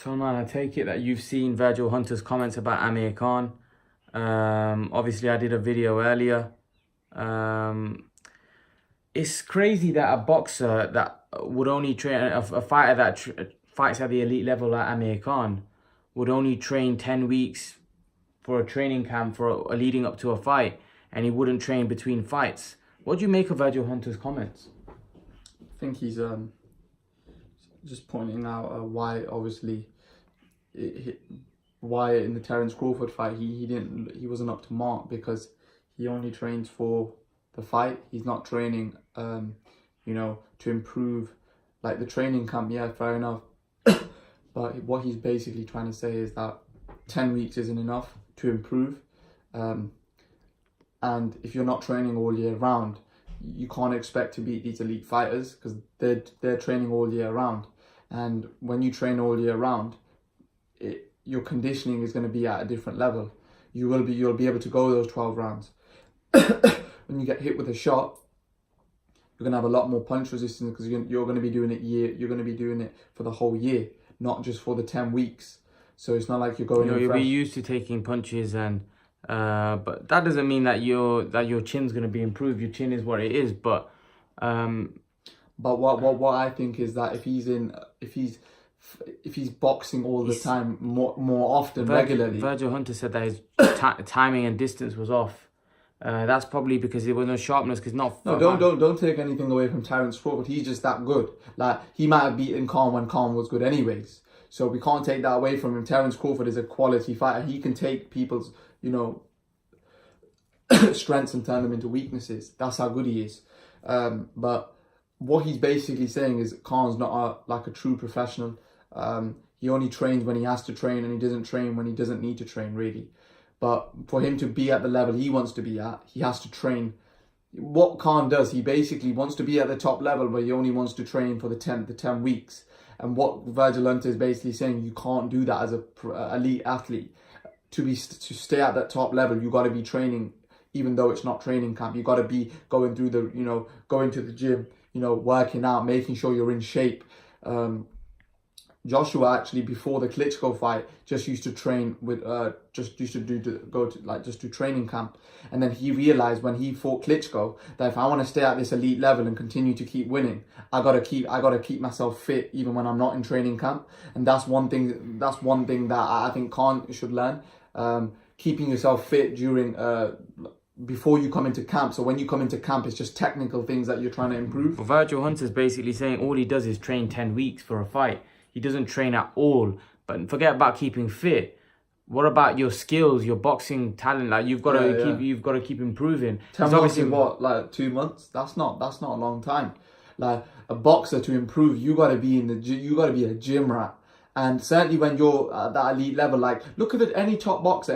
So man, I take it that you've seen Virgil Hunter's comments about Amir Khan. Obviously, I did a video earlier. Um, it's crazy that a boxer that would only train, a fighter that fights at the elite level like Amir Khan would only train 10 weeks for a training camp for leading up to a fight, and he wouldn't train between fights. What do you make of Virgil Hunter's comments? I think he's just pointing out why obviously why in the Terence Crawford fight he wasn't up to mark, because he only trains for the fight. He's not training to improve. Like the training camp, yeah, fair enough. But what he's basically trying to say is that 10 weeks isn't enough to improve. And if you're not training all year round, you can't expect to beat these elite fighters, because they're training all year round. And when you train all year round, your conditioning is going to be at a different level. You'll be able to go those 12 rounds. When you get hit with a shot, you're going to have a lot more punch resistance, because you're going to be doing it You're going to be doing it for the whole year, not just for the 10 weeks. So it's not like you're going. You'll be used to taking punches, and but that doesn't mean that your chin's going to be improved. Your chin is what it is, but what I think is that if he's boxing all the time, more often, regularly. Virgil Hunter said that his timing and distance was off. That's probably because there was no sharpness. Because don't take anything away from Terence Crawford. He's just that good. Like, he might have beaten Khan when Khan was good, anyways. So we can't take that away from him. Terence Crawford is a quality fighter. He can take people's strengths and turn them into weaknesses. That's how good he is. But what he's basically saying is Khan's not a true professional. He only trains when he has to train, and he doesn't train when he doesn't need to train, really. But for him to be at the level he wants to be at, he has to train. What Khan does, he basically wants to be at the top level, but he only wants to train for the 10 weeks. And what Virgil Hunter is basically saying, you can't do that as a elite athlete. To stay at that top level, you got to be training, even though it's not training camp. You got to be going through going to the gym, working out, making sure you're in shape. Joshua actually, before the Klitschko fight, just used to train with just do training camp, and then he realized when he fought Klitschko that if I want to stay at this elite level and continue to keep winning, I gotta keep myself fit even when I'm not in training camp. And that's one thing that I think Khan should learn. Keeping yourself fit during before you come into camp. So when you come into camp, it's just technical things that you're trying to improve. Well, Virgil Hunter's basically saying all he does is train 10 weeks for a fight. He doesn't train at all. But forget about keeping fit. What about your skills, your boxing talent? Like, you've got to keep improving. 10 months in what, like 2 months? That's not a long time. Like, a boxer, to improve, you got to be a gym rat. And certainly when you're at that elite level, like, look at any top boxer,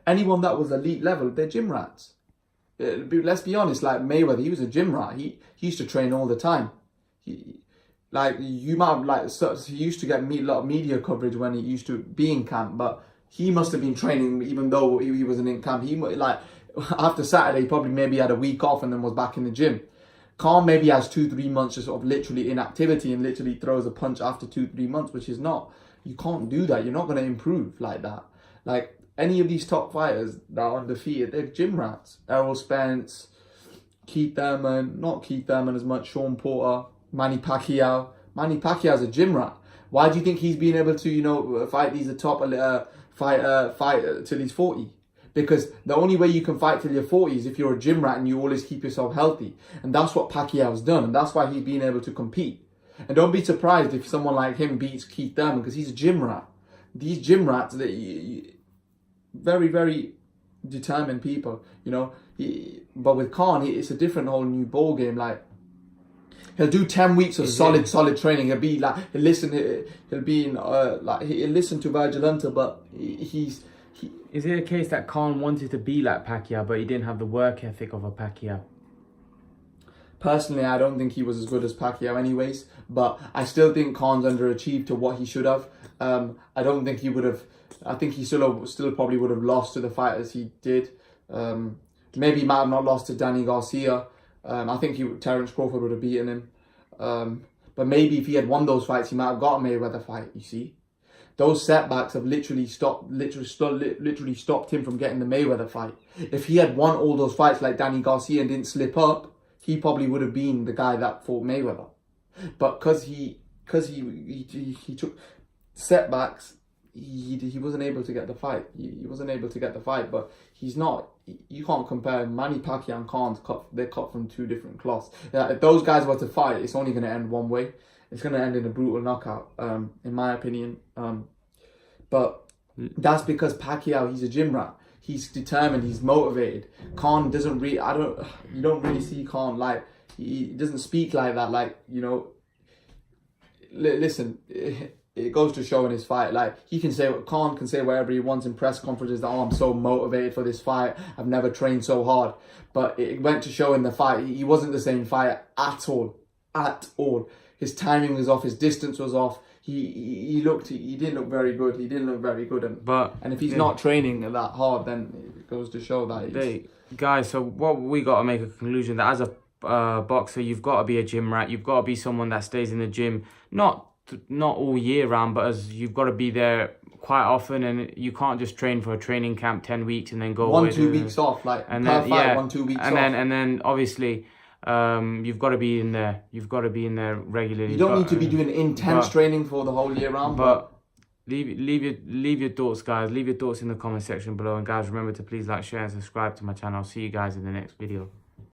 anyone that was elite level, they're gym rats. Let's be honest, like Mayweather, he was a gym rat. He used to train all the time. He used to get a lot of media coverage when he used to be in camp, but he must have been training even though he wasn't in camp. He, like, after Saturday, he probably maybe had a week off and then was back in the gym. Khan maybe has 2-3 months just sort of literally inactivity and literally throws a punch after 2-3 months, which is not. You can't do that. You're not going to improve like that. Like, any of these top fighters that are undefeated, they're gym rats. Errol Spence, not Keith Thurman as much, Sean Porter, Manny Pacquiao. Manny Pacquiao's a gym rat. Why do you think he's been able to, fight these top fight till he's 40? Because the only way you can fight till you're 40 is if you're a gym rat and you always keep yourself healthy. And that's what Pacquiao's done, and that's why he's been able to compete. And don't be surprised if someone like him beats Keith Thurman, because he's a gym rat. These gym rats, very, very determined people, but with Khan, it's a different whole new ball game. Like, he'll do 10 weeks of solid training. He'll be like, he'll listen to Virgil Hunter, but Is it a case that Khan wanted to be like Pacquiao, but he didn't have the work ethic of a Pacquiao? Personally, I don't think he was as good as Pacquiao anyways, but I still think Khan's underachieved to what he should have. I don't think he would have. I think he still probably would have lost to the fighters he did. Maybe he might have not lost to Danny Garcia. I think Terence Crawford would have beaten him. But maybe if he had won those fights, he might have got a Mayweather fight. You see, those setbacks have literally stopped him from getting the Mayweather fight. If he had won all those fights like Danny Garcia and didn't slip up, he probably would have been the guy that fought Mayweather. But because he took setbacks, he wasn't able to get the fight. He wasn't able to get the fight. But he's not. You can't compare Manny Pacquiao and Khan's cut. They're cut from two different cloths. If those guys were to fight, it's only going to end one way. It's going to end in a brutal knockout, in my opinion. But that's because Pacquiao, he's a gym rat. He's determined. He's motivated. Khan doesn't really. You don't really see Khan like. He doesn't speak like that. Like, you know. Listen. It goes to show in his fight, like, Khan can say whatever he wants in press conferences that, oh, I'm so motivated for this fight, I've never trained so hard. But it went to show in the fight, he wasn't the same fighter at all. His timing was off, his distance was off. He didn't look very good. And if he's not training that hard, then it goes to show that guys, so what we got to make a conclusion that as a boxer, you've got to be a gym rat. You've got to be someone that stays in the gym, not all year round, but as you've got to be there quite often, and you can't just train for a training camp 10 weeks and then go 1-2 weeks off, like, and per then, fight, 1-2 weeks off. And then obviously you've got to be in there. You've got to be in there regularly. You don't need to be doing intense training for the whole year round. But leave your thoughts, guys. Leave your thoughts in the comment section below. And guys, remember to please like, share, and subscribe to my channel. I'll see you guys in the next video.